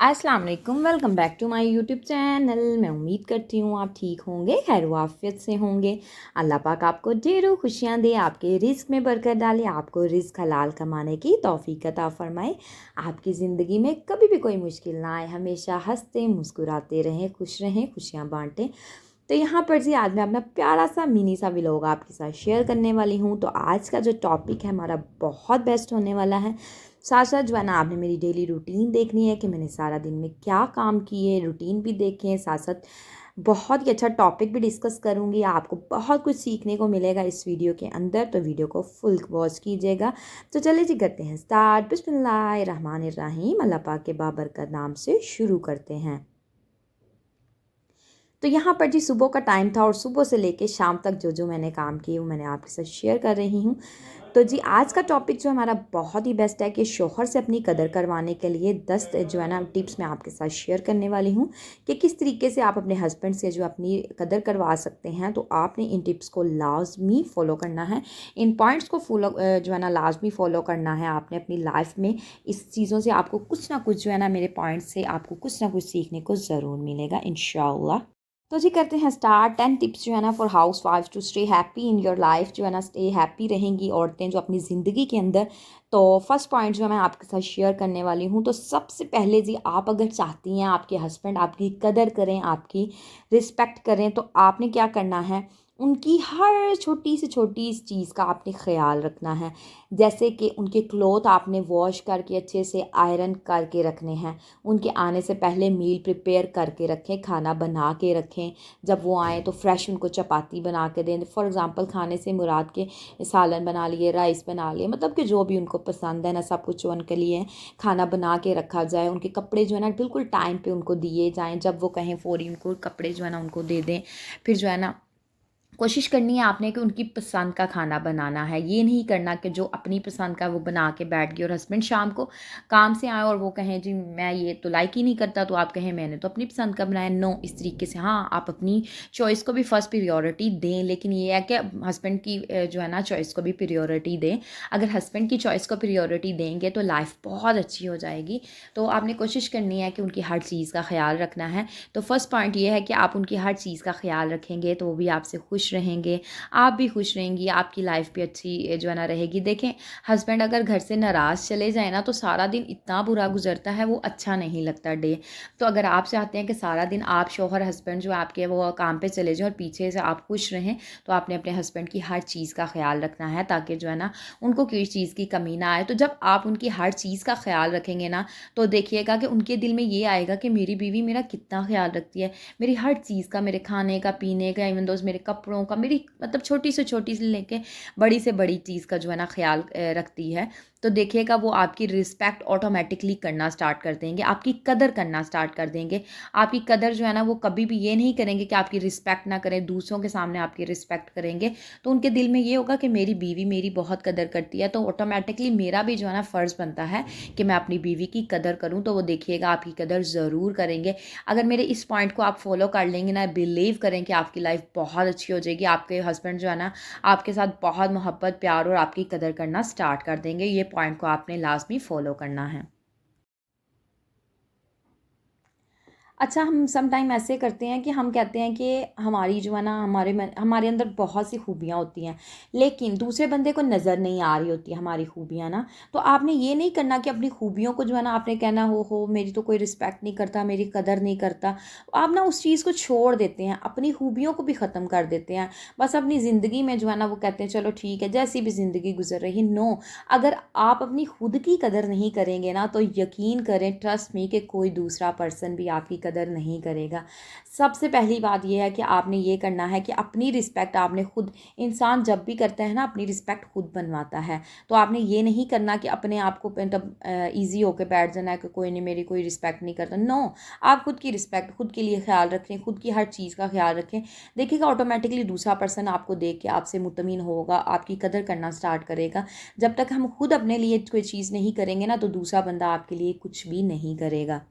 अस्सलाम वालेकुम, welcome back to my YouTube channel. मैं उम्मीद करती हूँ आप ठीक होंगे, खैर आफियत से होंगे। अल्लाह पाक आपको ढेरों खुशियाँ दे, आपके रिस्क में बरकत डाले, आपको रिस्क हलाल कमाने की तौफीक अता फरमाए। आपकी ज़िंदगी में कभी भी कोई मुश्किल ना आए, हमेशा हंसते मुस्कुराते रहें, खुश रहें, खुशियाँ बाँटें। तो यहाँ पर जी आज मैं अपना प्यारा सा मिनी सा व्लॉग आपके साथ शेयर करने वाली हूँ। तो आज का जो टॉपिक है हमारा बहुत बेस्ट होने वाला है। साथ साथ जो है ना आपने मेरी डेली रूटीन देखनी है कि मैंने सारा दिन में क्या काम किए, रूटीन भी देखें, साथ साथ बहुत ही अच्छा टॉपिक भी डिस्कस करूँगी। आपको बहुत कुछ सीखने को मिलेगा इस वीडियो के अंदर, तो वीडियो को फुल वॉच कीजिएगा। तो चलिए जी करते हैं स्टार्ट। बिस्मिल्लाहिर्रहमानिर्रहीम, अल्लाह पाक के बाबरकत नाम से शुरू करते हैं। तो यहाँ पर जी सुबह का टाइम था और सुबह से लेके शाम तक जो जो मैंने काम किए वो मैंने आपके साथ शेयर कर रही हूँ। तो जी आज का टॉपिक जो हमारा बहुत ही बेस्ट है कि शौहर से अपनी कदर करवाने के लिए 10 जो है ना टिप्स मैं आपके साथ शेयर करने वाली हूँ कि किस तरीके से आप अपने हस्बैंड से जो अपनी कदर करवा सकते हैं। तो आपने इन टिप्स को लाजमी फॉलो करना है, इन पॉइंट्स को फॉलो जो है ना लाजमी फॉलो करना है आपने अपनी लाइफ में। इस चीज़ों से आपको कुछ ना कुछ जो है ना मेरे पॉइंट्स से आपको कुछ ना कुछ सीखने को ज़रूर मिलेगा इंशाल्लाह। तो जी करते हैं स्टार्ट। 10 टिप्स जो है ना for housewife to stay happy in your life, जो है ना स्टे हैप्पी रहेंगी औरतें जो अपनी ज़िंदगी के अंदर। तो फर्स्ट पॉइंट जो है मैं आपके साथ शेयर करने वाली हूँ। तो सबसे पहले जी आप अगर चाहती हैं आपके हस्बैंड आपकी कदर करें, आपकी रिस्पेक्ट करें, तो आपने क्या करना है, उनकी हर छोटी से छोटी इस चीज़ का आपने ख़्याल रखना है। जैसे कि उनके क्लोथ आपने वॉश करके अच्छे से आयरन करके रखने हैं, उनके आने से पहले मील प्रिपेयर करके रखें, खाना बना के रखें। जब वो आएँ तो फ्रेश उनको चपाती बना के दें। फॉर एग्ज़ाम्पल खाने से मुराद के सालन बना लिए, राइस बना लिए, मतलब कि जो भी उनको पसंद है ना सब कुछ उनके लिए खाना बना के रखा जाए। उनके कपड़े जो है ना बिल्कुल टाइम पे उनको दिए जाएँ, जब वो कहें फ़ौरी उनको कपड़े जो है ना उनको दे दें। फिर जो है ना कोशिश करनी है आपने कि उनकी पसंद का खाना बनाना है। ये नहीं करना कि जो अपनी पसंद का वो बना के बैठ गए और हस्बैंड शाम को काम से आए और वो कहें जी मैं ये तो लाइक ही नहीं करता, तो आप कहें मैंने तो अपनी पसंद का बनाया। नो, इस तरीके से हाँ आप अपनी चॉइस को भी फर्स्ट प्रायोरिटी दें, लेकिन ये है कि हस्बैंड की जो है ना चॉइस को भी प्रायोरिटी दें। अगर हस्बैंड की चॉइस को प्रायोरिटी देंगे तो लाइफ बहुत अच्छी हो जाएगी। तो आपने कोशिश करनी है कि उनकी हर चीज़ का ख्याल रखना है। तो फर्स्ट पॉइंट ये है कि आप उनकी हर चीज़ का ख्याल रखेंगे तो वो भी आपसे खुश रहेंगे, आप भी खुश रहेंगी, आपकी लाइफ भी अच्छी जो है ना रहेगी। देखें, हस्बैंड अगर घर से नाराज़ चले जाए ना तो सारा दिन इतना बुरा गुजरता है, वो अच्छा नहीं लगता डे। तो अगर आप चाहते हैं कि सारा दिन आप शौहर हस्बैंड जो आपके वो काम पे चले जाएं और पीछे से आप खुश रहें, तो आपने अपने हस्बैंड की हर चीज़ का ख्याल रखना है ताकि जो है ना उनको किसी चीज़ की कमी ना आए। तो जब आप उनकी हर चीज़ का ख्याल रखेंगे ना तो देखिएगा कि उनके दिल में ये आएगा कि मेरी बीवी मेरा कितना ख्याल रखती है, मेरी हर चीज़ का, मेरे खाने का, पीने का, इवन दोस्त मेरे कपड़ों का, मेरी मतलब छोटी से छोटी से लेके बड़ी से बड़ी चीज़ का जो है ना ख्याल रखती है। तो देखिएगा वो आपकी रिस्पेक्ट ऑटोमेटिकली करना स्टार्ट कर देंगे, आपकी कदर करना स्टार्ट कर देंगे। आपकी कदर जो है ना वो कभी भी ये नहीं करेंगे कि आपकी रिस्पेक्ट ना करें, दूसरों के सामने आपकी रिस्पेक्ट करेंगे। तो उनके दिल में ये होगा कि मेरी बीवी मेरी बहुत कदर करती है, तो ऑटोमेटिकली मेरा भी जो है ना फ़र्ज़ बनता है कि मैं अपनी बीवी की कदर करूँ। तो वो देखिएगा आपकी कदर ज़रूर करेंगे। अगर मेरे इस पॉइंट को आप फॉलो कर लेंगे ना, बिलीव करें कि आपकी लाइफ बहुत अच्छी हो जाएगी। आपके हस्बैंड जो है ना आपके साथ बहुत मोहब्बत, प्यार और आपकी कदर करना स्टार्ट कर देंगे। ये पॉइंट को आपने लाजमी फॉलो करना है। अच्छा, हम सम टाइम ऐसे करते हैं कि हम कहते हैं कि हमारी जो है ना हमारे अंदर बहुत सी खूबियाँ होती हैं, लेकिन दूसरे बंदे को नज़र नहीं आ रही होती हमारी खूबियाँ ना। तो आपने ये नहीं करना कि अपनी खूबियों को जो है ना आपने कहना हो मेरी तो कोई रिस्पेक्ट नहीं करता, मेरी कदर नहीं करता। आप ना उस चीज़ को छोड़ देते हैं, अपनी खूबियों को भी ख़त्म कर देते हैं। बस अपनी ज़िंदगी में जो है ना वो कहते हैं चलो ठीक है जैसी भी ज़िंदगी गुजर रही। नो, अगर आप अपनी खुद की कदर नहीं करेंगे ना तो यकीन करें, ट्रस्ट मी, कि कोई दूसरा पर्सन भी आपकी कदर नहीं करेगा। सबसे पहली बात यह है कि आपने ये करना है कि अपनी रिस्पेक्ट आपने खुद, इंसान जब भी करता है ना अपनी रिस्पेक्ट खुद बनवाता है। तो आपने ये नहीं करना कि अपने आप को मतलब ईजी होकर बैठ जाना है कि कोई नहीं, मेरी कोई रिस्पेक्ट नहीं करता। नो, आप खुद की रिस्पेक्ट, खुद के लिए ख्याल रखें, खुद की हर चीज़ का ख्याल रखें। देखिएगा ऑटोमेटिकली दूसरा पर्सन आपको देख के आपसे मुतमिन होगा, आपकी कदर करना स्टार्ट करेगा। जब तक हम खुद अपने लिए कोई चीज़ नहीं करेंगे ना तो दूसरा बंदा आपके लिए कुछ भी नहीं करेगा।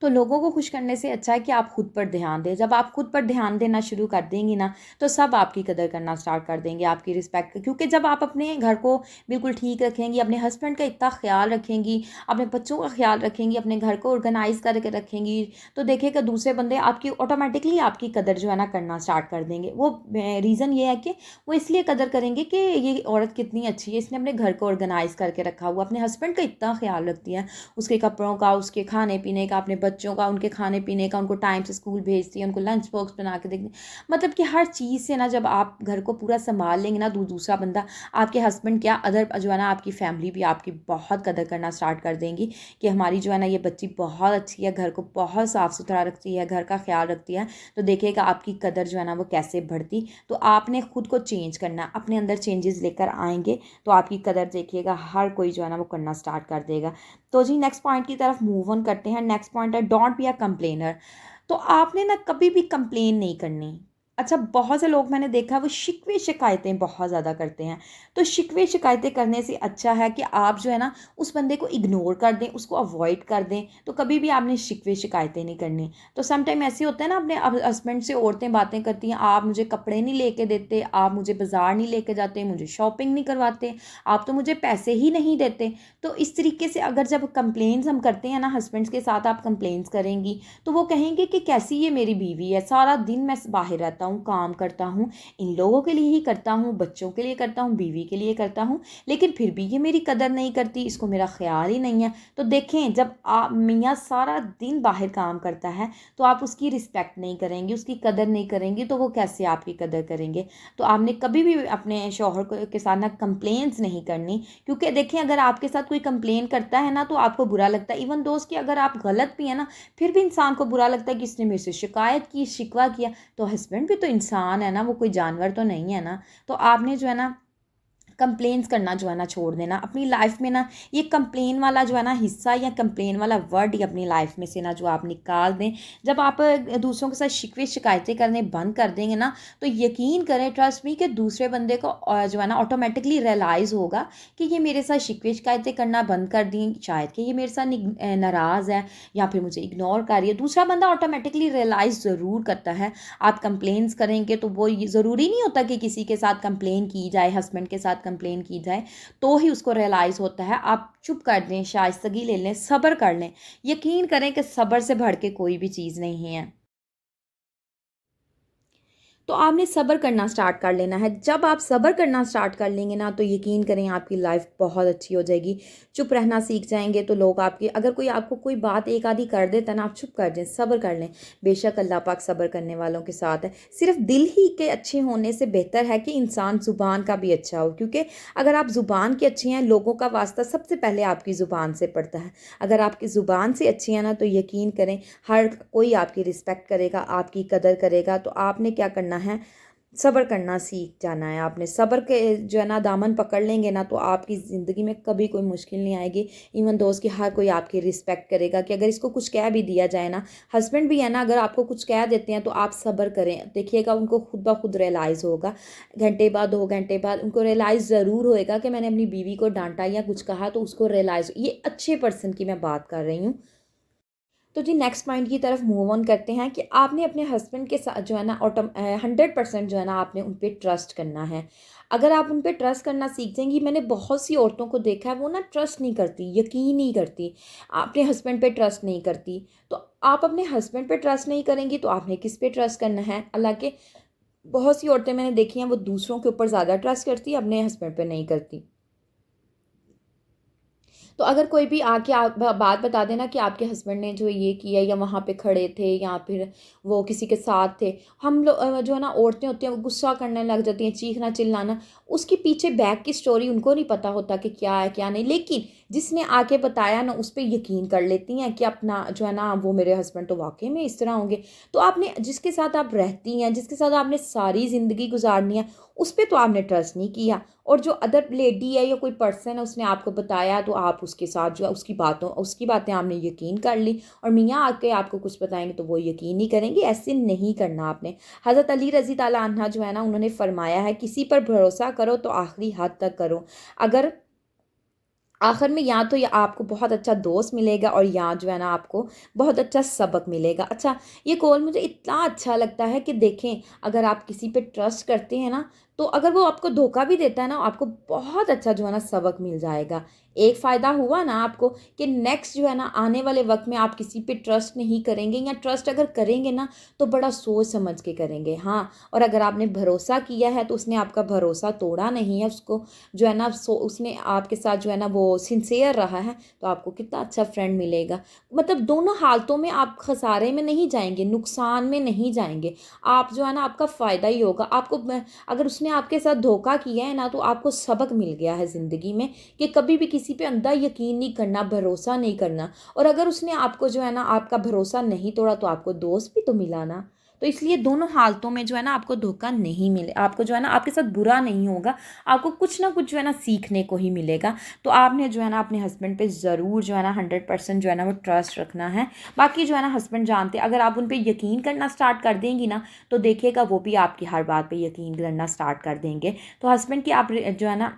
तो लोगों को खुश करने से अच्छा है कि आप खुद पर ध्यान दें। जब आप खुद पर ध्यान देना शुरू कर देंगी ना, तो सब आपकी कदर करना स्टार्ट कर देंगे, आपकी रिस्पेक्ट, क्योंकि जब आप अपने घर को बिल्कुल ठीक रखेंगी, अपने हस्बैंड का इतना ख्याल रखेंगी, अपने बच्चों का ख्याल रखेंगी, अपने घर को ऑर्गेनाइज करके रखेंगी, तो देखिएगा दूसरे बंदे आपकी ऑटोमेटिकली आपकी कदर जो है ना करना स्टार्ट कर देंगे। वो रीज़न ये है कि वो इसलिए कदर करेंगे कि ये औरत कितनी अच्छी है, इसने अपने घर को ऑर्गेनाइज करके रखा हुआ, अपने हस्बैंड का इतना ख्याल रखती है, उसके कपड़ों का, उसके खाने पीने का, अपने बच्चों का, उनके खाने पीने का, उनको टाइम से स्कूल भेजती है, उनको लंच बॉक्स बना के देती है। मतलब कि हर चीज़ से ना जब आप घर को पूरा संभाल लेंगे ना, दूसरा बंदा, आपके हस्बैंड क्या, अदर जो है ना आपकी फैमिली भी आपकी बहुत कदर करना स्टार्ट कर देंगी कि हमारी जो है ना ये बच्ची बहुत अच्छी है, घर को बहुत साफ़ सुथरा रखती है, घर का ख्याल रखती है। तो देखिएगा आपकी कदर जो है ना वो कैसे बढ़ती। तो आपने खुद को चेंज करना, अपने अंदर चेंजेस लेकर आएंगे तो आपकी कदर देखिएगा हर कोई जो है ना वो करना स्टार्ट कर देगा। तो जी नेक्स्ट पॉइंट की तरफ मूव ऑन करते हैं। नेक्स्ट पॉइंट है डोंट बी अ कंप्लेनर। तो आपने ना कभी भी कंप्लेन नहीं करनी। अच्छा, बहुत से लोग मैंने देखा वो शिकवे शिकायतें बहुत ज़्यादा करते हैं। तो शिकवे शिकायतें करने से अच्छा है कि आप जो है ना उस बंदे को इग्नोर कर दें, उसको अवॉइड कर दें। तो कभी भी आपने शिकवे शिकायतें नहीं करनी। तो सम टाइम ऐसे होता है ना, अपने हस्बैंड से औरतें बातें करती हैं, आप मुझे कपड़े नहीं लेके देते, आप मुझे बाज़ार नहीं लेके जाते, मुझे शॉपिंग नहीं करवाते, आप तो मुझे पैसे ही नहीं देते। तो इस तरीके से अगर जब कंप्लेंट्स हम करते हैं ना, हस्बैंड्स के साथ आप कंप्लेंट्स करेंगी तो वो कहेंगे कि कैसी ये मेरी बीवी है, सारा दिन मैं बाहर रहता हूँ, काम करता हूँ, इन लोगों के लिए ही करता हूँ, बच्चों के लिए करता हूँ, बीवी के लिए करता हूँ, लेकिन फिर भी ये मेरी कदर नहीं करती, इसको मेरा ख्याल ही नहीं है। तो देखें, जब आप मियाँ सारा दिन बाहर काम करता है तो आप उसकी रिस्पेक्ट नहीं करेंगे, उसकी कदर नहीं करेंगे, तो वो कैसे आपकी कदर करेंगे। तो आपने कभी भी अपने शौहर के साथ ना कंप्लेंट्स नहीं करनी, क्योंकि देखें अगर आपके साथ कोई कंप्लेन करता है ना तो आपको बुरा लगता है। इवन दोस्त की अगर आप गलत भी है ना, फिर भी इंसान को बुरा लगता है कि इसने मेरे से शिकायत की, शिकवा किया। तो हस्बैंड भी तो इंसान है ना, वो कोई जानवर तो नहीं है ना। तो आपने जो है ना कंप्लेंट्स करना जो है ना छोड़ देना अपनी लाइफ में ना। ये कंप्लेन वाला जो है ना हिस्सा या कंप्लेन वाला वर्ड ही अपनी लाइफ में से ना जो आप निकाल दें। जब आप दूसरों के साथ शिकवे शिकायतें करने बंद कर देंगे ना, तो यकीन करें, ट्रस्ट मी, कि दूसरे बंदे को जो है ना ऑटोमेटिकली रियलाइज़ होगा कि ये मेरे साथ शिकवे शिकायतें करना बंद कर दी, शायद कि ये मेरे साथ नाराज़ है या फिर मुझे इग्नोर कर रही है। दूसरा बंदा ऑटोमेटिकली रियलाइज़ ज़रूर करता है। आप कंप्लेंट्स करेंगे तो वो ज़रूरी नहीं होता कि किसी के साथ कंप्लेन की जाए, हस्बैंड के साथ कंप्लेन की जाए तो ही उसको रियलाइज़ होता है। आप चुप कर दें, शाइस्तगी ले लें, सब्र कर लें। यकीन करें कि सब्र से बढ़ के कोई भी चीज़ नहीं है। तो आपने सब्र करना स्टार्ट कर लेना है। जब आप सब्र करना स्टार्ट कर लेंगे ना, तो यकीन करें आपकी लाइफ बहुत अच्छी हो जाएगी। चुप रहना सीख जाएंगे तो लोग आपकी, अगर कोई आपको कोई बात एक आधी कर देता ना, आप चुप कर दें, सब्र कर लें। बेशक अल्लाह पाक सब्र करने वालों के साथ है। सिर्फ दिल ही के अच्छे होने से बेहतर है कि इंसान ज़ुबान का भी अच्छा हो, क्योंकि अगर आप ज़ुबान के अच्छे हैं, लोगों का वास्ता सबसे पहले आपकी ज़ुबान से पड़ता है। अगर आपकी ज़ुबान से अच्छी है ना, तो यकीन करें हर कोई आपकी रिस्पेक्ट करेगा, आपकी कदर करेगा। तो आपने क्या करना है, सब्र करना सीख जाना है। आपने सब्र के जो है ना दामन पकड़ लेंगे ना, तो आपकी ज़िंदगी में कभी कोई मुश्किल नहीं आएगी। इवन दोस्त की हर कोई आपकी रिस्पेक्ट करेगा कि अगर इसको कुछ कह भी दिया जाए ना, हस्बैंड भी है ना, अगर आपको कुछ कह देते हैं तो आप सब्र करें, देखिएगा उनको खुद ब खुद रियलाइज़ होगा। घंटे बाद, 2 घंटे बाद उनको रियलाइज़ ज़रूर होएगा कि मैंने अपनी बीवी को डांटा या कुछ कहा, तो उसको रियलाइज़, ये अच्छे पर्सन की मैं बात कर रही हूँ। तो जी नेक्स्ट पॉइंट की तरफ मूव ऑन करते हैं कि आपने अपने हस्बैंड के साथ जो है ना 100% जो है ना आपने उन पर ट्रस्ट करना है। अगर आप उन पर ट्रस्ट करना सीख जाएंगी, मैंने बहुत सी औरतों को देखा है वो ना ट्रस्ट नहीं करती, यकीन नहीं करती, अपने हस्बैंड पे ट्रस्ट नहीं करती। तो आप अपने हस्बैंड पे ट्रस्ट नहीं करेंगी तो आपने किस पे ट्रस्ट करना है। हालांकि बहुत सी औरतें मैंने देखी हैं वो दूसरों के ऊपर ज़्यादा ट्रस्ट करती है, अपने हस्बैंड पे नहीं करती। तो अगर कोई भी आके आप बात बता देना कि आपके हस्बैंड ने जो ये किया या वहाँ पे खड़े थे या फिर वो किसी के साथ थे, हम लोग जो है ना औरतें होती हैं वो गुस्सा करने लग जाती हैं, चीखना चिल्लाना, उसके पीछे बैक की स्टोरी उनको नहीं पता होता कि क्या है क्या नहीं, लेकिन जिसने आके बताया ना उस पर यकीन कर लेती हैं कि अपना जो है ना वो मेरे हस्बैंड तो वाकई में इस तरह होंगे। तो आपने जिसके साथ आप रहती हैं, जिसके साथ आपने सारी ज़िंदगी गुजारनी है, उस पर तो आपने ट्रस्ट नहीं किया। और जो अदर लेडी है या कोई पर्सन है उसने आपको बताया तो आप उसके साथ जो है उसकी बातें आपने यकीन कर ली, और मियाँ आके आपको कुछ बताएंगे तो वो यकीन नहीं करेंगे। ऐसे नहीं करना आपने। हज़रत अली रज़ी ताला अन्हा जो है ना उन्होंने फरमाया है, किसी पर भरोसा करो तो आखिरी हद तक करो। अगर आखिर में या तो ये आपको बहुत अच्छा दोस्त मिलेगा और या जो है ना आपको बहुत अच्छा सबक मिलेगा। अच्छा, ये कॉल मुझे इतना अच्छा लगता है कि देखें, अगर आप किसी पे ट्रस्ट करते हैं ना, तो अगर वो आपको धोखा भी देता है ना, आपको बहुत अच्छा जो है ना सबक मिल जाएगा। एक फ़ायदा हुआ ना आपको कि नेक्स्ट जो है ना आने वाले वक्त में आप किसी पे ट्रस्ट नहीं करेंगे, या ट्रस्ट अगर करेंगे ना तो बड़ा सोच समझ के करेंगे। हाँ, और अगर आपने भरोसा किया है तो उसने आपका भरोसा तोड़ा नहीं है, उसको जो है ना उसने आपके साथ जो है ना वो सिंसियर रहा है, तो आपको कितना अच्छा फ्रेंड मिलेगा। मतलब दोनों हालतों में आप खसारे में नहीं जाएंगे, नुकसान में नहीं जाएंगे, आप जो है ना आपका फ़ायदा ही होगा आपको। अगर उसने आपके साथ धोखा किया है ना, तो आपको सबक मिल गया है ज़िंदगी में कि कभी भी किसी पे अंधा यकीन नहीं करना, भरोसा नहीं करना। और अगर उसने आपको जो है ना आपका भरोसा नहीं तोड़ा, तो आपको दोस्त भी तो मिला ना। तो इसलिए दोनों हालतों में जो है ना आपको धोखा नहीं मिले, आपको जो है ना आपके साथ बुरा नहीं होगा, आपको कुछ ना कुछ जो है ना सीखने को ही मिलेगा। तो आपने जो है ना अपने हस्बैंड पे ज़रूर जो है ना 100% जो है ना वो ट्रस्ट रखना है। बाकी जो है ना हस्बैंड जानते हैं, अगर आप उन पे यकीन करना स्टार्ट कर देंगी ना, तो देखिएगा वो भी आपकी हर बात पे यकीन करना स्टार्ट कर देंगे। तो हस्बैंड की आप जो है ना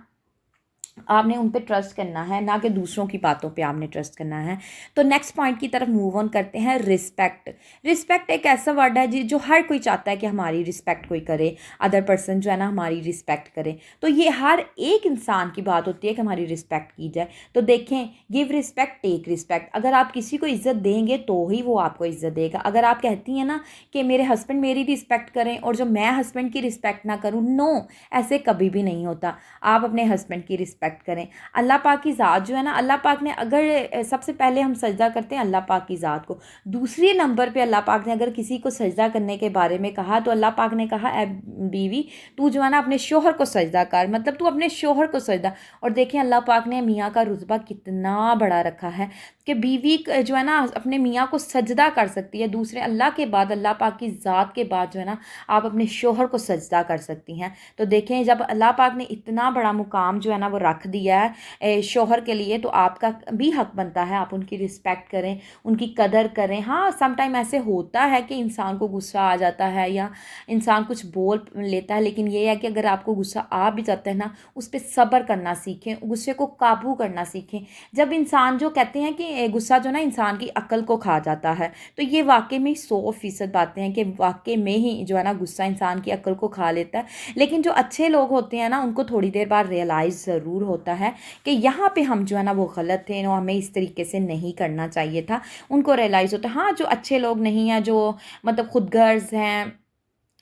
आपने उन पे ट्रस्ट करना है, ना कि दूसरों की बातों पे आपने ट्रस्ट करना है। तो नेक्स्ट पॉइंट की तरफ मूव ऑन करते हैं, रिस्पेक्ट। रिस्पेक्ट एक ऐसा वर्ड है जी जो हर कोई चाहता है कि हमारी रिस्पेक्ट कोई करे, अदर पर्सन जो है ना हमारी रिस्पेक्ट करे। तो ये हर एक इंसान की बात होती है कि हमारी रिस्पेक्ट की जाए। तो देखें, गिव रिस्पेक्ट टेक रिस्पेक्ट। अगर आप किसी को इज्जत देंगे तो ही वो आपको इज्जत देगा। अगर आप कहती हैं ना कि मेरे हस्बैंड मेरी रिस्पेक्ट करें और जो मैं हस्बैंड की रिस्पेक्ट ना करूँ, नो, ऐसे कभी भी नहीं होता। आप अपने हस्बैंड की रिस्पेक्ट करें। अल्लाह पाक की ज़ात जो है ना, अल्लाह पाक ने अगर सबसे पहले हम सजदा करते हैं अल्लाह पाक की ज़ात को, दूसरे नंबर पे अल्लाह पाक ने अगर किसी को सजदा करने के बारे में कहा, तो अल्लाह पाक ने कहा, ए बीवी, तू जो है ना अपने शोहर को सजदा कर, मतलब तू अपने शोहर को सजदा। और देखें अल्लाह पाक ने मियाँ का रुतबा कितना बड़ा रखा है कि बीवी जो है ना अपने मियाँ को सजदा कर सकती है। दूसरे अल्लाह के बाद, अल्लाह पाक की ज़ात के बाद जो है ना आप अपने शोहर को सजदा कर सकती हैं। तो देखें, जब अल्लाह पाक ने इतना बड़ा मुकाम जो है ना वो रख दिया है शोहर के लिए, तो आपका भी हक बनता है आप उनकी रिस्पेक्ट करें, उनकी कदर करें। हाँ, सम टाइम ऐसे होता है कि इंसान को गुस्सा आ जाता है या इंसान कुछ बोल लेता है, लेकिन ये है कि अगर आपको गुस्सा आ भी जाता है ना, उस पर सब्र करना सीखें, गुस्से को काबू करना सीखें। जब इंसान जो कहते हैं कि गुस्सा जो ना इंसान की अक्ल को खा जाता है, तो ये वाकई में 100% बातें हैं कि वाकई में ही जो है ना गुस्सा इंसान की अक्ल को खा लेता है। लेकिन जो अच्छे लोग होते हैं ना, उनको थोड़ी देर बाद रियलाइज़ ज़रूर होता है कि यहाँ पे हम जो है ना वो गलत थे और हमें इस तरीके से नहीं करना चाहिए था। उनको रियलाइज़ होता है। हाँ, जो अच्छे लोग नहीं हैं, जो मतलब खुदगर्ज़ हैं,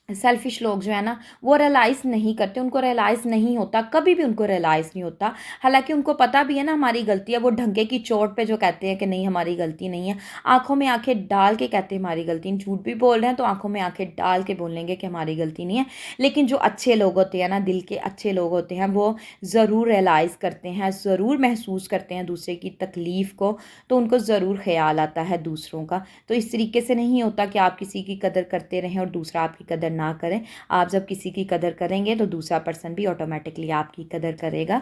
सेल्फिश लोग जो है ना, वो रियलाइज़ नहीं करते, उनको रियलाइज़ नहीं होता, कभी भी उनको रियलाइज़ नहीं होता। हालांकि उनको पता भी है ना हमारी गलती है, वो ढंगे की चोट पे जो कहते हैं कि नहीं हमारी गलती नहीं है, आंखों में आंखें डाल के कहते हैं हमारी गलती नहीं, झूठ भी बोल रहे हैं तो आंखों में आंखें डाल के बोलेंगे कि हमारी गलती नहीं है। लेकिन जो अच्छे लोग होते हैं ना, दिल के अच्छे लोग होते हैं, वो ज़रूर रियलाइज़ करते हैं, ज़रूर महसूस करते हैं दूसरे की तकलीफ़ को, तो उनको ज़रूर ख्याल आता है दूसरों का। तो इस तरीके से नहीं होता कि आप किसी की कदर करते रहें और दूसरा आपकी कदर ना करें। आप जब किसी की कदर करेंगे तो दूसरा पर्सन भी ऑटोमेटिकली आपकी कदर करेगा।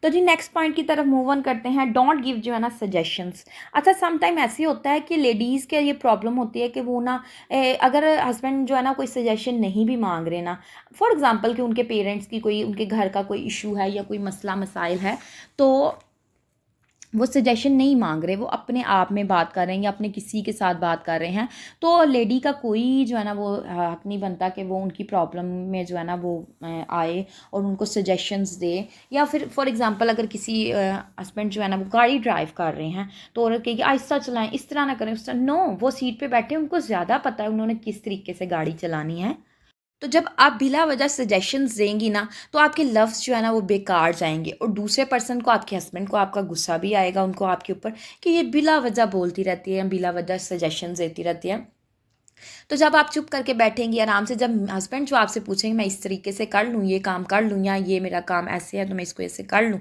तो जी नेक्स्ट पॉइंट की तरफ मूव ऑन करते हैं, डोंट गिव जो है ना सजेशंस। अच्छा, सम टाइम ऐसे होता है कि लेडीज़ के ये प्रॉब्लम होती है कि वो ना अगर हस्बैंड जो है ना कोई सजेशन नहीं भी मांग रहे ना, फॉर एग्जांपल कि उनके पेरेंट्स की कोई, उनके घर का कोई इशू है या कोई मसला मसाइल है, तो वो सजेशन नहीं मांग रहे, वो अपने आप में बात कर रहे हैं या अपने किसी के साथ बात कर रहे हैं, तो लेडी का कोई जो है ना वो हक नहीं बनता कि वो उनकी प्रॉब्लम में जो है ना वो आए और उनको सजेशंस दे। या फिर फॉर एग्जांपल अगर किसी हस्बैंड जो है ना वो गाड़ी ड्राइव कर रहे हैं, तो औरत कहेगी आहिस्ता चलाएं, इस तरह ना करें, उस तरह, नो, वो सीट पे बैठे, उनको ज़्यादा पता है उन्होंने किस तरीके से गाड़ी चलानी है। तो जब आप बिला वजह सजेशंस देंगी ना, तो आपके लफ्ज़ जो है ना वो बेकार जाएंगे और दूसरे पर्सन को, आपके हस्बैंड को, आपका गुस्सा भी आएगा उनको आपके ऊपर कि ये बिला वजह बोलती रहती है, बिला वजह सजेशंस देती रहती है। तो जब आप चुप करके बैठेंगी आराम से, जब हस्बैंड जो आपसे पूछेंगे मैं इस तरीके से कर लूँ, ये काम कर लूँ, या ये मेरा काम ऐसे है तो मैं इसको ऐसे कर लूँ,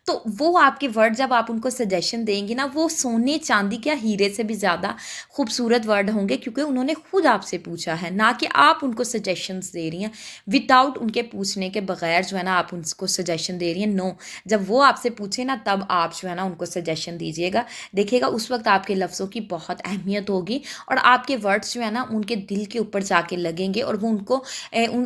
तो वो आपके वर्ड जब आप उनको सजेशन देंगी ना, वो सोने चांदी क्या हीरे से भी ज़्यादा खूबसूरत वर्ड होंगे, क्योंकि उन्होंने खुद आपसे पूछा है, ना कि आप उनको सजेशंस दे रही हैं विदाउट उनके पूछने के बगैर जो है ना आप उनको सजेशन दे रही हैं। नो, जब वो आपसे पूछे ना तब आप जो है ना उनको सजेशन दीजिएगा। देखिएगा उस वक्त आपके लफ्ज़ों की बहुत अहमियत होगी और आपके वर्ड्स जो है ना उनके दिल के ऊपर जाके लगेंगे और वो उनको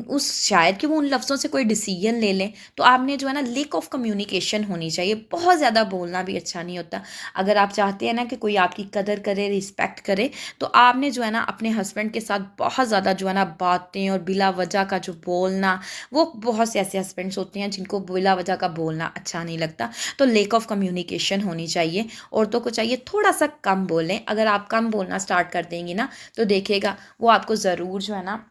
उस शायद कि वो उन लफ्ज़ों से कोई डिसीजन ले लें। तो आपने जो है ना लेक ऑफ कम्युनिकेशन होनी चाहिए, बहुत ज़्यादा बोलना भी अच्छा नहीं होता। अगर आप चाहते हैं ना कि कोई आपकी कदर करे, रिस्पेक्ट करे, तो आपने जो है ना अपने हस्बैंड के साथ बहुत ज़्यादा जो है ना बातें और बिला वजह का जो बोलना, वो बहुत से ऐसे हस्बैंड्स होते हैं जिनको बिला वजह का बोलना अच्छा नहीं लगता। तो लेक ऑफ कम्युनिकेशन होनी चाहिए। औरतों को चाहिए थोड़ा सा कम बोलें। अगर आप कम बोलना स्टार्ट कर देंगी ना, तो देखिएगा वो आपको ज़रूर जो है ना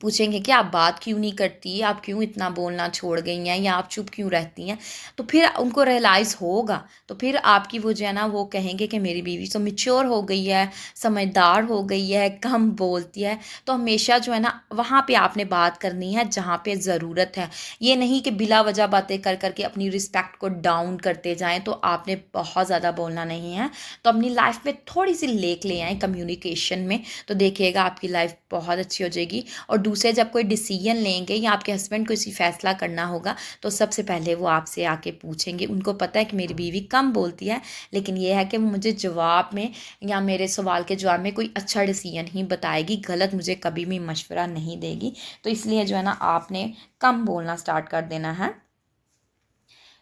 पूछेंगे कि आप बात क्यों नहीं करती, आप क्यों इतना बोलना छोड़ गई हैं, या आप चुप क्यों रहती हैं। तो फिर उनको रियलाइज़ होगा, तो फिर आपकी वो जो है ना वो कहेंगे कि मेरी बीवी तो मैच्योर हो गई है, समझदार हो गई है, कम बोलती है। तो हमेशा जो है ना वहाँ पे आपने बात करनी है जहाँ पे ज़रूरत है। ये नहीं कि बिला वजह बातें कर करके अपनी रिस्पेक्ट को डाउन करते जाएँ। तो आपने बहुत ज़्यादा बोलना नहीं है। तो अपनी लाइफ में थोड़ी सी लेक ले आएँ कम्युनिकेशन में, तो देखिएगा आपकी लाइफ बहुत अच्छी हो जाएगी। और दूसरे जब कोई डिसीजन लेंगे या आपके हस्बैंड को इसी फैसला करना होगा, तो सबसे पहले वो आपसे आके पूछेंगे। उनको पता है कि मेरी बीवी कम बोलती है, लेकिन ये है कि वो मुझे जवाब में या मेरे सवाल के जवाब में कोई अच्छा डिसीजन ही बताएगी, गलत मुझे कभी भी मशवरा नहीं देगी। तो इसलिए जो है ना आपने कम बोलना स्टार्ट कर देना है।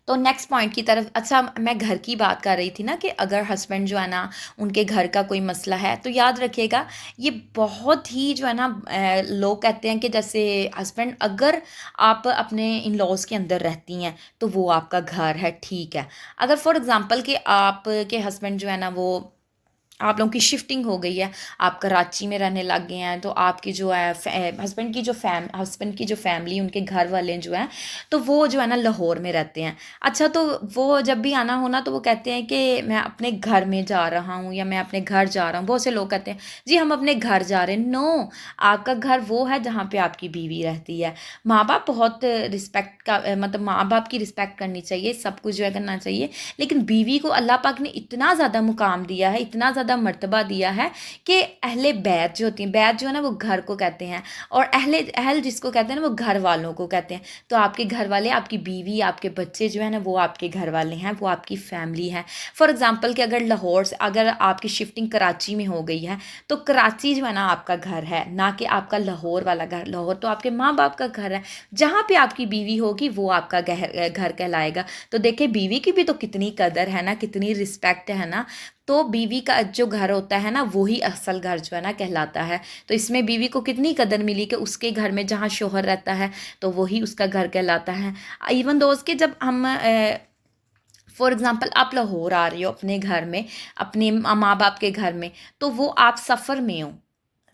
तो नेक्स्ट पॉइंट की तरफ, अच्छा मैं घर की बात कर रही थी ना कि अगर हस्बैंड जो है ना उनके घर का कोई मसला है, तो याद रखिएगा ये बहुत ही जो है ना लोग कहते हैं कि जैसे हस्बैंड, अगर आप अपने इन लॉज के अंदर रहती हैं तो वो आपका घर है, ठीक है। अगर फॉर एग्ज़ाम्पल कि आपके हस्बैंड जो है ना वो, आप लोगों की शिफ्टिंग हो गई है, आप कराची में रहने लग गए हैं, तो आपकी जो है हस्बैंड की जो फैमिली, उनके घर वाले जो हैं, तो वो जो है ना लाहौर में रहते हैं। अच्छा, तो वो जब भी आना होना तो वो कहते हैं कि मैं अपने घर में जा रहा हूँ या मैं अपने घर जा रहा हूँ। बहुत से लोग कहते हैं जी हम अपने घर जा रहे हैं। नो, आपका घर वो है जहाँ पे आपकी बीवी रहती है। माँ बाप बहुत रिस्पेक्ट का मतलब माँ बाप की रिस्पेक्ट करनी चाहिए, सब कुछ जो है करना चाहिए। लेकिन बीवी को अल्लाह पाक ने इतना ज़्यादा मुकाम दिया है, इतना ज़्यादा मर्तबा दिया है कि अहले बैत जो होती हैं, बैत जो है ना वो घर को कहते हैं, और अहल जिसको कहते हैं ना वो घर वालों को कहते हैं। तो आपके घर वाले, आपकी बीवी, आपके बच्चे जो है ना वो आपके घर वाले हैं, वो आपकी फैमिली है। फॉर एग्ज़ाम्पल कि अगर लाहौर से अगर आपकी शिफ्टिंग कराची में हो गई है, तो कराची जो है ना आपका घर है, ना कि आपका लाहौर वाला घर। लाहौर तो आपके माँ बाप का घर है। जहाँ पे आपकी बीवी होगी वो आपका घर कहलाएगा। तो देखिए बीवी की भी तो कितनी कदर है ना, कितनी रिस्पेक्ट है ना। तो बीवी का जो घर होता है ना वही असल घर जो है ना कहलाता है। तो इसमें बीवी को कितनी कदर मिली कि उसके घर में जहाँ शोहर रहता है तो वही उसका घर कहलाता है। इवन दोस्त के जब हम फॉर एग्ज़ाम्पल आप लाहौर आ रही हो अपने घर में, अपने माँ बाप के घर में, तो वो आप सफ़र में हो,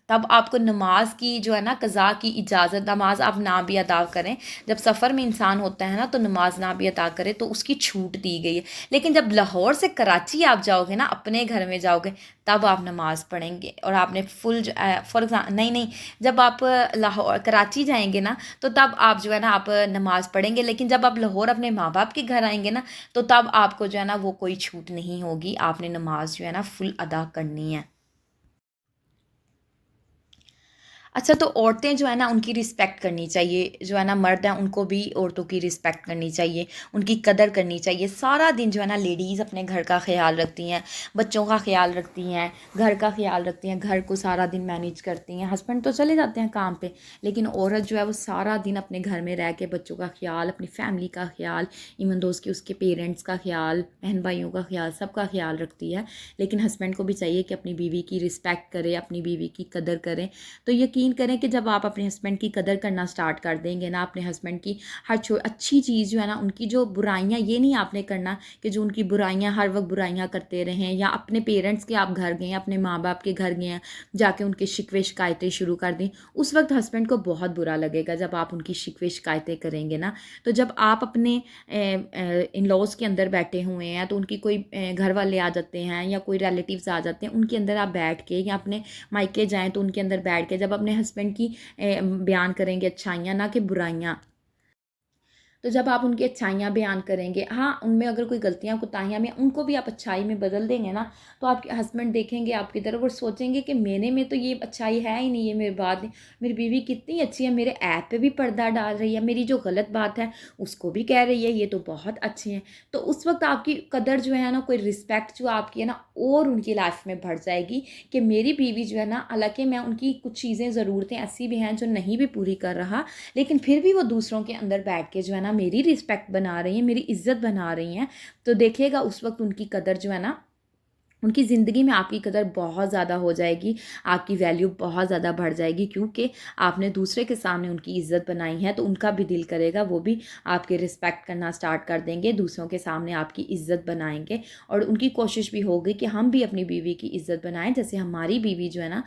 तब आपको नमाज की जो है ना कज़ा की इजाज़त, नमाज आप ना भी अदा करें। जब सफ़र में इंसान होता है ना तो नमाज ना भी अदा करे तो उसकी छूट दी गई है। लेकिन जब लाहौर से कराची आप जाओगे ना, अपने घर में जाओगे, तब आप नमाज पढ़ेंगे और आपने फुल फॉर एग्ज़ाम्पल नहीं नहीं, जब आप लाहौर कराची जाएंगे ना तो तब आप जो है ना आप नमाज पढ़ेंगे। लेकिन जब आप लाहौर अपने माँ बाप के घर आएंगे ना, तो तब आपको जो है ना वो कोई छूट नहीं होगी, आपने नमाज जो है ना फुल अदा करनी है। अच्छा, तो औरतें जो है ना उनकी रिस्पेक्ट करनी चाहिए, जो है ना मर्द हैं उनको भी औरतों की रिस्पेक्ट करनी चाहिए, उनकी कदर करनी चाहिए। सारा दिन जो है ना लेडीज़ अपने घर का ख्याल रखती हैं, बच्चों का ख्याल रखती हैं, घर का ख्याल रखती हैं, घर को सारा दिन मैनेज करती हैं। हस्बैंड तो चले जाते हैं काम पे, लेकिन औरत जो है वो सारा दिन अपने घर में रह के बच्चों का ख्याल, अपनी फैमिली का ख्याल, इवन दोस्त की उसके पेरेंट्स का ख्याल, बहन भाइयों का ख्याल, सबका ख्याल रखती है। लेकिन हस्बैंड को भी चाहिए कि अपनी बीवी की रिस्पेक्ट करे, अपनी बीवी की कदर करें। तो यकीन करें कि जब आप अपने हस्बैंड की कदर करना स्टार्ट कर देंगे ना, अपने हस्बैंड की हर अच्छी चीज़ जो है ना, उनकी जो बुराइयाँ, ये नहीं आपने करना कि जो उनकी बुराइयाँ हर वक्त बुराइयाँ करते रहें, या अपने पेरेंट्स के आप घर गए, अपने माँ बाप के घर गए हैं, जाके उनके शिकवे शिकायतें शुरू कर दें। उस वक्त हस्बैंड को बहुत बुरा लगेगा जब आप उनकी शिकवे शिकायतें करेंगे ना। तो जब आप अपने इन लॉज के अंदर बैठे हुए हैं, तो उनकी कोई घर वाले आ जाते हैं या कोई रिलेटिव्स आ जाते हैं, उनके अंदर आप बैठ के, या अपने मायके जाएँ तो उनके अंदर बैठ के जब अपने हस्बैंड की बयान करेंगे अच्छाइयाँ, ना कि बुराइयाँ। तो जब आप उनकी अच्छाइयाँ बयान करेंगे, हाँ उनमें अगर कोई गलतियाँ कोताहियाँ में उनको भी आप अच्छाई में बदल देंगे ना, तो आपके हस्बैंड देखेंगे आपकी तरफ और सोचेंगे कि मैंने में तो ये अच्छाई है ही नहीं, ये मेरी बात नहीं, मेरी बीवी कितनी अच्छी है, मेरे ऐप पे भी पर्दा डाल रही है, मेरी जो गलत बात है उसको भी कह रही है, ये तो बहुत अच्छे हैं। तो उस वक्त आपकी कदर जो है ना, कोई रिस्पेक्ट जो आपकी है ना और उनकी लाइफ में बढ़ जाएगी कि मेरी बीवी जो है ना, हालांकि मैं उनकी कुछ चीज़ें ज़रूरतें ऐसी भी हैं जो नहीं भी पूरी कर रहा, लेकिन फिर भी वो दूसरों के अंदर बैठ के जो है ना मेरी रिस्पेक्ट बना रही हैं, मेरी इज्जत बना रही हैं। तो देखिएगा उस वक्त उनकी कदर जो है ना, उनकी ज़िंदगी में आपकी कदर बहुत ज़्यादा हो जाएगी, आपकी वैल्यू बहुत ज़्यादा बढ़ जाएगी, क्योंकि आपने दूसरे के सामने उनकी इज़्ज़त बनाई है। तो उनका भी दिल करेगा वो भी आपके रिस्पेक्ट करना स्टार्ट कर देंगे, दूसरों के सामने आपकी इज़्ज़त बनाएंगे। और उनकी कोशिश भी होगी कि हम भी अपनी बीवी की इज़्ज़त बनाएं, जैसे हमारी बीवी जो है ना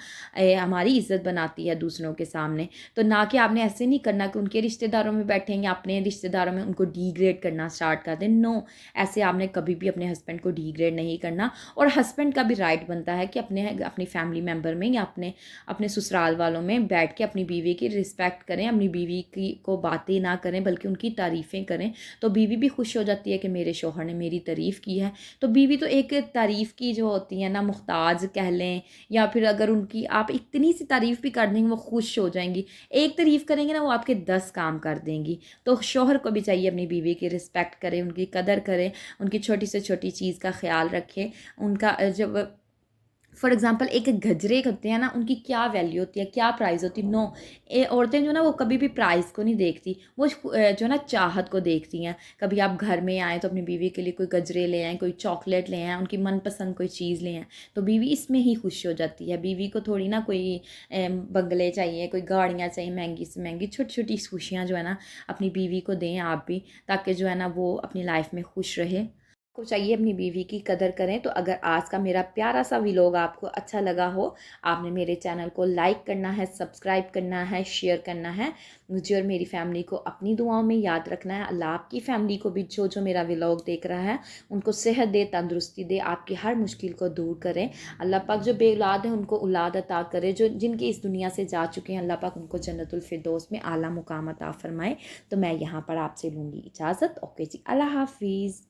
हमारी इज़्ज़त बनाती है दूसरों के सामने। तो ना कि आपने ऐसे नहीं करना कि उनके रिश्तेदारों में बैठेंगे, अपने रिश्तेदारों में उनको डिग्रेड करना स्टार्ट कर दें। नो, ऐसे आपने कभी भी अपने हस्बैंड को डिग्रेड नहीं करना। और हस्बैंड का भी राइट बनता है कि अपनी फैमिली मेम्बर में या अपने अपने ससुराल वालों में बैठ के अपनी बीवी की रिस्पेक्ट करें, अपनी बीवी की को बातें ना करें बल्कि उनकी तारीफ़ें करें। तो बीवी भी खुश हो जाती है कि मेरे शौहर ने मेरी तारीफ़ की है। तो बीवी तो एक तारीफ़ की जो होती है ना, मुख्ताज कह लें, या फिर अगर उनकी आप इतनी सी तारीफ़ भी कर देंगे वो खुश हो जाएंगी। एक तारीफ़ करेंगे ना, वो आपके 10 काम कर देंगी। तो शौहर को भी चाहिए अपनी बीवी की रिस्पेक्ट करें, उनकी कदर करें, उनकी छोटी से छोटी चीज़ का ख्याल रखें। उनका जब फॉर एग्ज़ाम्पल एक गजरे होते हैं ना, उनकी क्या वैल्यू होती है, क्या प्राइस होती है। नो, औरतें जो ना वो कभी भी प्राइस को नहीं देखती, वो जो ना चाहत को देखती हैं। कभी आप घर में आएँ तो अपनी बीवी के लिए कोई गजरे ले आएँ, कोई चॉकलेट ले आएँ, उनकी मनपसंद कोई चीज़ ले आएँ, तो बीवी इसमें ही खुश हो जाती है। बीवी को थोड़ी ना कोई बंगले चाहिए, कोई गाड़ियाँ चाहिए महंगी से महंगी। छोटी छोटी खुशियाँ जो है ना अपनी बीवी को दें आप भी, ताकि जो है ना वो अपनी लाइफ में खुश रहे। को चाहिए अपनी बीवी की कदर करें। तो अगर आज का मेरा प्यारा सा व्लॉग आपको अच्छा लगा हो, आपने मेरे चैनल को लाइक करना है, सब्सक्राइब करना है, शेयर करना है। मुझे और मेरी फैमिली को अपनी दुआओं में याद रखना है। अल्लाह आपकी फैमिली को भी, जो जो मेरा व्लॉग देख रहा है, उनको सेहत दे, तंदुरुस्ती दे, आपकी हर मुश्किल को दूर करें। अल्लाह पाक जो बेऔलाद हैं उनको औलाद अता करे, जो जिनके इस दुनिया से जा चुके हैं, अल्लाह पाक उनको जन्नतुल फिरदौस में आला मुकाम अता फरमाए। तो मैं यहाँ पर आपसे लूँगी इजाज़त। ओके जी, अल्लाह हाफिज़।